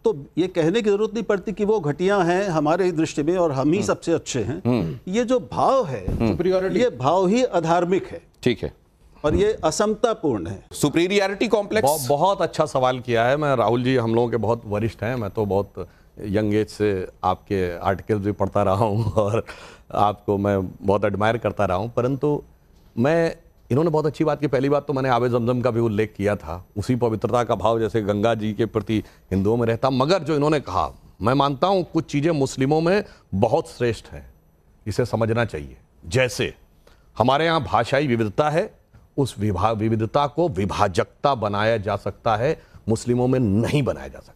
तो ये कहने की जरूरत नहीं पड़ती कि वो घटिया हैं हमारे दृष्टि में और हम ही सबसे अच्छे हैं। ये जो भाव है, ये भाव ही अधार्मिक है। ठीक है, और ये असमतापूर्ण है, सुपीरियरिटी कॉम्प्लेक्स। बहुत अच्छा सवाल किया है। मैं राहुल जी हम लोगों के बहुत वरिष्ठ हैं, मैं तो बहुत यंग एज से आपके आर्टिकल्स भी पढ़ता रहा हूँ और आपको मैं बहुत एडमायर करता रहा हूँ, परंतु मैं इन्होंने बहुत अच्छी बात की। पहली बात तो मैंने आबे जमजम का भी उल्लेख किया था, उसी पवित्रता का भाव जैसे गंगा जी के प्रति हिंदुओं में रहता। मगर जो इन्होंने कहा, मैं मानता हूँ कुछ चीज़ें मुस्लिमों में बहुत श्रेष्ठ हैं, इसे समझना चाहिए। जैसे हमारे यहाँ भाषाई विविधता है, उस विविधता को विभाजकता बनाया जा सकता है, मुस्लिमों में नहीं बनाया जा सकता।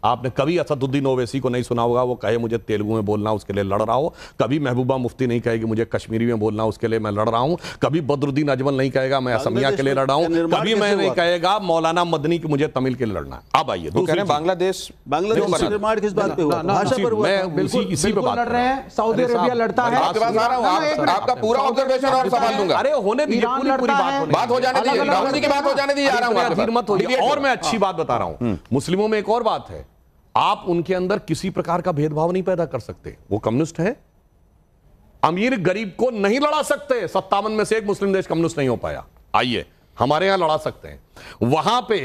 आपने कभी असदुद्दीन ओवैसी को नहीं सुना होगा वो कहे मुझे तेलुगु में बोलना उसके लिए लड़ रहा हो, कभी महबूबा मुफ्ती नहीं कहेगी मुझे कश्मीरी में बोलना उसके लिए मैं लड़ रहा हूं, कभी बदरुद्दीन अजमल नहीं कहेगा मैं असमिया के लिए लड़ रहा हूं, कभी मैं नहीं कहेगा मौलाना मदनी कि मुझे तमिल के लिए लड़ना है। अब आइए बांग्लादेश निर्माण किस बात पे हुआ? भाषा पर हुआ। मैं बिल्कुल इसी पे बात लड़ रहे हैं। सऊदी अरेबिया लड़ता है, आपका पूरा ऑब्जर्वेशन और सवाल दूंगा। अरे होने दीजिए, पूरी बात हो जाने दीजिए, राहुल जी की बात हो जाने दीजिए, आ रहा हूं। और मैं अच्छी बात बता रहा हूं, मुस्लिमों में एक और बात है, आप उनके अंदर किसी प्रकार का भेदभाव नहीं पैदा कर सकते। वो कम्युनिस्ट है, अमीर गरीब को नहीं लड़ा सकते। 57 में से एक मुस्लिम देश कम्युनिस्ट नहीं हो पाया। आइए हमारे यहां लड़ा सकते हैं। वहां पे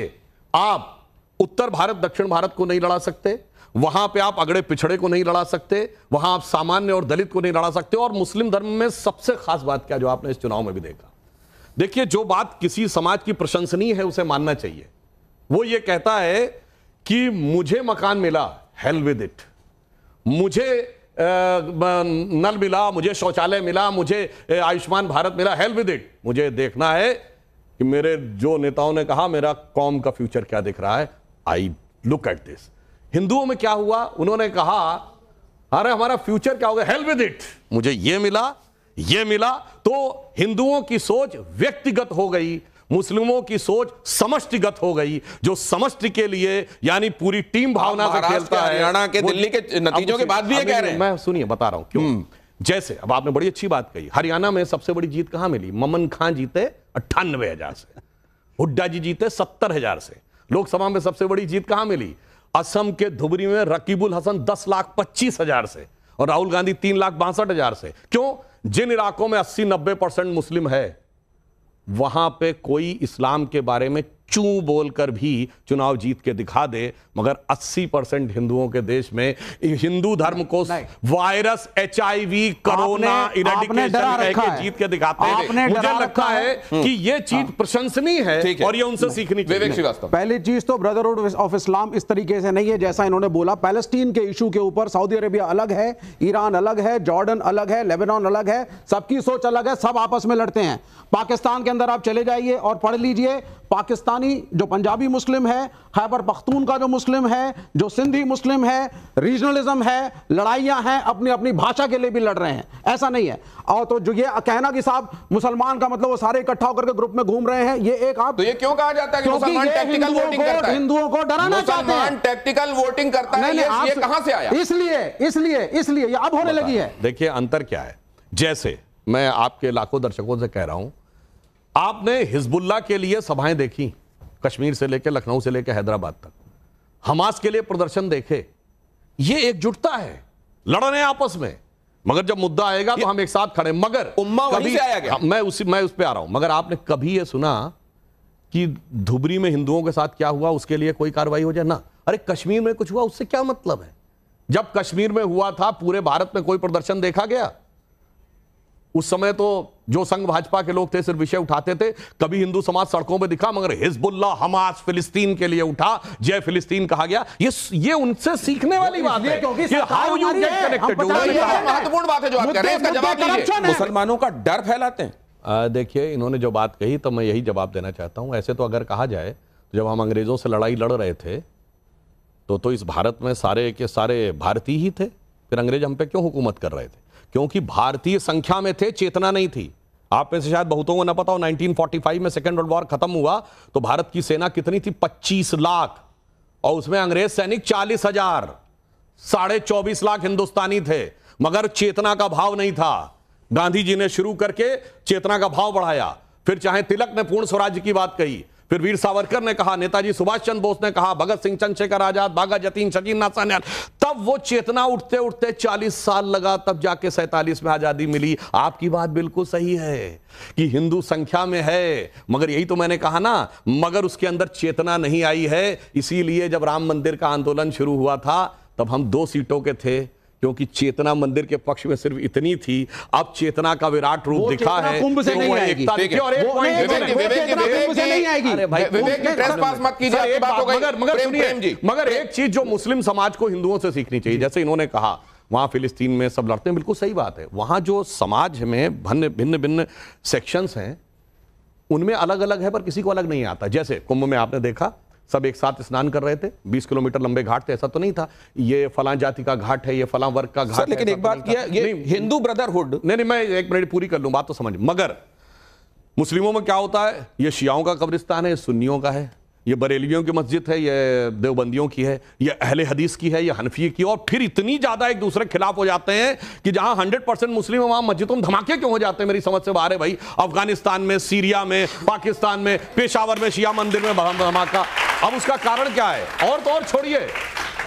आप उत्तर भारत दक्षिण भारत को नहीं लड़ा सकते, वहां पे आप अगड़े पिछड़े को नहीं लड़ा सकते, वहां आप सामान्य और दलित को नहीं लड़ा सकते। और मुस्लिम धर्म में सबसे खास बात क्या, जो आपने इस चुनाव में भी देखा, देखिए जो बात किसी समाज की प्रशंसनीय है उसे मानना चाहिए। वो ये कहता है कि मुझे मकान मिला, हेल विद इट, मुझे नल मिला, मुझे शौचालय मिला, मुझे आयुष्मान भारत मिला, हेल विद इट। मुझे देखना है कि मेरे जो नेताओं ने कहा मेरा कौम का फ्यूचर क्या दिख रहा है, आई लुक एट दिस। हिंदुओं में क्या हुआ, उन्होंने कहा अरे हमारा फ्यूचर क्या होगा, हेल विद इट, मुझे ये मिला ये मिला। तो हिंदुओं की सोच व्यक्तिगत हो गई, मुस्लिमों की सोच समष्टिगत हो गई। जो समष्टि के लिए यानी पूरी टीम भावना से खेलता है, हरियाणा के दिल्ली के नतीजों के बाद भी ये कह रहे हैं। मैं सुनिए बता रहा हूं क्यों। जैसे अब आपने बड़ी अच्छी बात कही, हरियाणा में सबसे बड़ी जीत कहां मिली? ममन खां जीते 98,000 से, हुड्डा जी जीते 70,000 से। लोकसभा में सबसे बड़ी जीत कहां मिली? असम के धुबरी में रकीबुल हसन 10,25,000 से और राहुल गांधी 3,62,000 से। क्यों? जिन इलाकों में 80-90% मुस्लिम है वहां पे कोई इस्लाम के बारे में चू बोलकर भी चुनाव जीत के दिखा दे, मगर 80% हिंदुओं के देश में हिंदू धर्म को वायरस, HIV, कोरोना, इरेडिकेशन के जीत के दिखाते हैं। मुझे लगता है कि ये चीज प्रशंसनीय है और ये उनसे सीखनी चाहिए। पहली चीज तो ब्रदरहुड ऑफ इस्लाम इस तरीके से नहीं है जैसा इन्होंने बोला। पैलेस्टीन के इशू के ऊपर सऊदी अरेबिया अलग है, ईरान अलग है, जॉर्डन अलग है, लेबनान अलग है, सबकी सोच अलग है, सब आपस में लड़ते हैं। पाकिस्तान के अंदर आप चले जाइए और पढ़ लीजिए, पाकिस्तानी जो पंजाबी मुस्लिम है, खैबर पख्तून का जो मुस्लिम है, जो सिंधी मुस्लिम है, रीजनलिज्म है, लड़ाइयां हैं, अपनी अपनी भाषा के लिए भी लड़ रहे हैं, ऐसा नहीं है। और तो जो ये कहना कि साहब मुसलमान का मतलब वो सारे इकट्ठा होकर के ग्रुप में घूम रहे हैं, ये एक आप तो ये क्यों कहा जाता है कि मुसलमान टैक्टिकल वोटिंग करता है? हिंदुओं को डराना चाहते हैं। टैक्टिकल वोटिंग करता है, ये कहां से आया? इसलिए ये अब होने लगी है। देखिए अंतर क्या है। जैसे मैं आपके लाखों दर्शकों से कह रहा हूं, आपने हिजबुल्लाह के लिए सभाएं देखी, कश्मीर से लेकर लखनऊ से लेकर हैदराबाद तक। हमास के लिए प्रदर्शन देखे। ये एकजुटता है, लड़ रहे हैं आपस में, मगर जब मुद्दा आएगा तो हम एक साथ खड़े। मगर उम्मा वहीं से आया गया। मैं उस पे आ रहा हूं। मगर आपने कभी ये सुना कि धुबरी में हिंदुओं के साथ क्या हुआ उसके लिए कोई कार्रवाई हो जाए? ना। अरे कश्मीर में कुछ हुआ उससे क्या मतलब है? जब कश्मीर में हुआ था पूरे भारत में कोई प्रदर्शन देखा गया? उस समय तो जो संघ भाजपा के लोग थे सिर्फ विषय उठाते थे, कभी हिंदू समाज सड़कों पे दिखा, मगर हिजबुल्लाह, हमास, फिलिस्तीन के लिए उठा, जय फिलिस्तीन कहा गया। ये उनसे सीखने वाली बात है कि हाउ यू गेट कनेक्टेड। महत्वपूर्ण बात है जो आप कह रहे हैं, इसका जवाब दीजिए। मुसलमानों का डर फैलाते हैं। देखिए इन्होंने जो बात कही तो मैं यही जवाब देना चाहता हूं। ऐसे तो अगर कहा जाए तो जब हम अंग्रेजों से लड़ाई लड़ रहे थे तो इस भारत में सारे के सारे भारतीय ही थे। फिर अंग्रेज हम पे क्यों हुकूमत कर रहे थे? क्योंकि भारतीय संख्या में थे, चेतना नहीं थी। आप में से शायद बहुतों को न पता हो, 1945 में सेकेंड वर्ल्ड वॉर खत्म हुआ तो भारत की सेना कितनी थी? 25 लाख, और उसमें अंग्रेज सैनिक 40,000, 24.5 लाख हिंदुस्तानी थे। मगर चेतना का भाव नहीं था। गांधी जी ने शुरू करके चेतना का भाव बढ़ाया। फिर चाहे तिलक ने पूर्ण स्वराज्य की बात कही, फिर वीर सावरकर ने कहा, नेताजी सुभाष चंद्र बोस ने कहा, भगत सिंह, चंद्रशेखर आजाद, बाघा जतीन, शकीलनाथ सान्याल, तब वो चेतना उठते उठते 40 साल लगा, तब जाके 47 में आजादी मिली। आपकी बात बिल्कुल सही है कि हिंदू संख्या में है, मगर यही तो मैंने कहा ना, मगर उसके अंदर चेतना नहीं आई है। इसीलिए जब राम मंदिर का आंदोलन शुरू हुआ था तब हम 2 सीटों के थे, क्योंकि चेतना मंदिर के पक्ष में सिर्फ इतनी थी। अब चेतना का विराट रूप दिखा है, कुंभ से नहीं आएगी। और एक पॉइंट मगर एक चीज जो मुस्लिम समाज को हिंदुओं से सीखनी चाहिए, जैसे इन्होंने कहा वहां फिलिस्तीन में सब लड़ते हैं, बिल्कुल सही बात है। वहां जो समाज में भिन्न भिन्न सेक्शंस हैं उनमें अलग अलग है, पर किसी को अलग नहीं आता। जैसे कुंभ में आपने देखा सब एक साथ स्नान कर रहे थे, 20 किलोमीटर लंबे घाट थे, ऐसा तो नहीं था ये फलां जाति का घाट है, ये फलां वर्ग का घाट है। लेकिन एक बात किया, ये हिंदू ब्रदरहुड, नहीं मैं एक मिनट पूरी कर लूं, बात तो समझ। मगर मुस्लिमों में क्या होता है, ये शियाओं का कब्रिस्तान है, ये सुन्नियों का है, ये बरेलवियों की मस्जिद है, ये देवबंदियों की है, ये अहले हदीस की है, ये हनफी की, और फिर इतनी ज्यादा एक दूसरे के खिलाफ हो जाते हैं कि जहां 100% मुस्लिम है वहां मस्जिदों में धमाके क्यों हो जाते हैं, मेरी समझ से बाहर है भाई। अफगानिस्तान में, सीरिया में, पाकिस्तान में, पेशावर में शिया मंदिर में धमाका, अब उसका कारण क्या है? और तो और छोड़िए,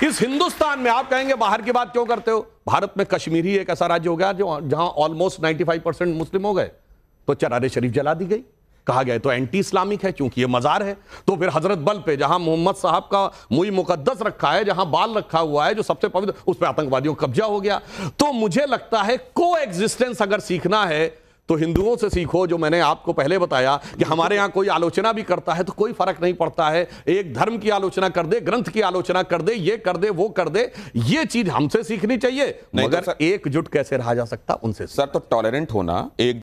इस हिंदुस्तान में आप कहेंगे बाहर की बात क्यों करते हो, भारत में कश्मीर ही एक ऐसा राज्य हो गया जो जहां ऑलमोस्ट 95% मुस्लिम हो गए, तो चरार शरीफ जला दी गई, कहा गया तो एंटी इस्लामिक है क्योंकि ये मजार है। तो फिर हजरत बल पे जहां मोहम्मद साहब का मुई मुकद्दस रखा है, जहां बाल रखा हुआ है जो सबसे पवित्र, उस पर आतंकवादियों का कब्जा हो गया। तो मुझे लगता है को एग्जिस्टेंस अगर सीखना है तो हिंदुओं से सीखो, जो मैंने आपको पहले बताया कि हमारे यहां कोई आलोचना भी करता है तो कोई फर्क नहीं पड़ता है, एक धर्म की आलोचना कर दे, ग्रंथ की आलोचना कर दे, ये कर दे, वो कर दे, ये चीज हमसे सीखनी चाहिए। मगर एकजुट कैसे रहा जा सकता उनसे? सर तो टॉलरेंट होना, एक